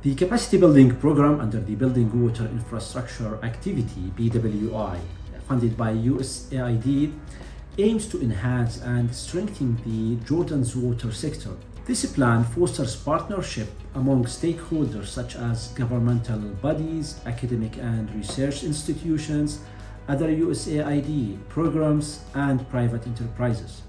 The capacity building program under the Building Water Infrastructure Activity (BWI), funded by USAID, aims to enhance and strengthen the Jordan's water sector. This plan fosters partnership among stakeholders such as governmental bodies, academic and research institutions, other USAID programs, and private enterprises.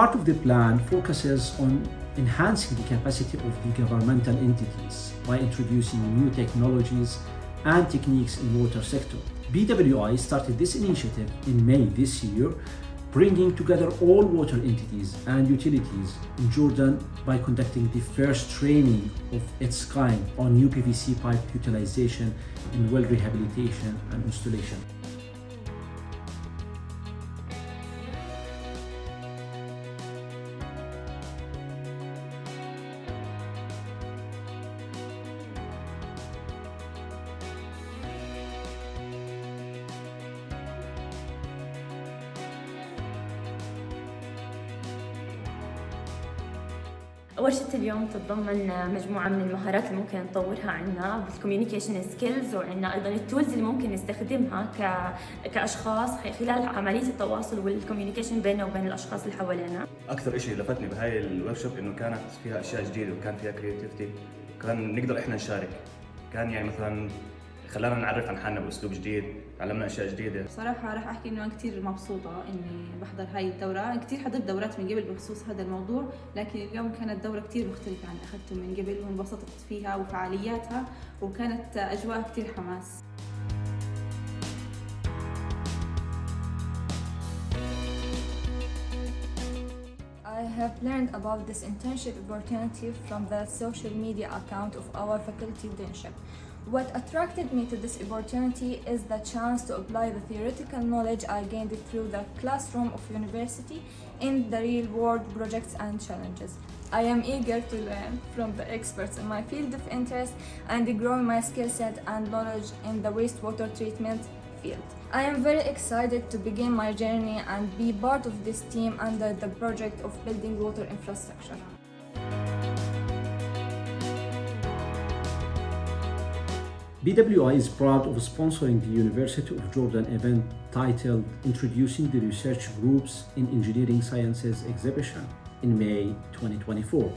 Part of the plan focuses on enhancing the capacity of the governmental entities by introducing new technologies and techniques in water sector. BWI started this initiative in May this year, bringing together all water entities and utilities in Jordan by conducting the first training of its kind on new PVC pipe utilization in well rehabilitation and installation. ورشة اليوم تتضمن مجموعة من المهارات اللي ممكن نطورها عنا بالكوميونيكيشن سكيلز، وعنا أيضا التولز اللي ممكن نستخدمها كأشخاص خلال عملية التواصل والكوميونيكيشن بيننا وبين الأشخاص اللي حوالينا. أكثر شيء لفتني بهاي الوركشوب إنه كانت فيها أشياء جديدة وكان فيها كرياتيفيتي، كان نقدر إحنا نشارك، كان يعني مثلا خلانا نعرف عن حالنا بأسلوب جديد، تعلمنا أشياء جديدة. صراحة راح أحكي إنه أنا كتير مبسوطة إني بحضر هاي الدورة، كتير حضرت دورات من قبل بخصوص هذا الموضوع، لكن اليوم كانت دورة كتير مختلفة عن أخذته من قبل، وانبسطت فيها وفعالياتها، وكانت أجواء كتير حماس. I have learned about this internship opportunity from the social media account of our faculty deanship. What attracted me to this opportunity is the chance to apply the theoretical knowledge I gained through the classroom of university in the real-world projects and challenges. I am eager to learn from the experts in my field of interest and grow my skill set and knowledge in the wastewater treatment field. I am very excited to begin my journey and be part of this team under the project of building water infrastructure. BWI is proud of sponsoring the University of Jordan event titled Introducing the Research Groups in Engineering Sciences exhibition in May 2024,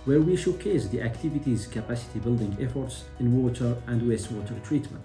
where we showcase the activities' capacity building efforts in water and wastewater treatment.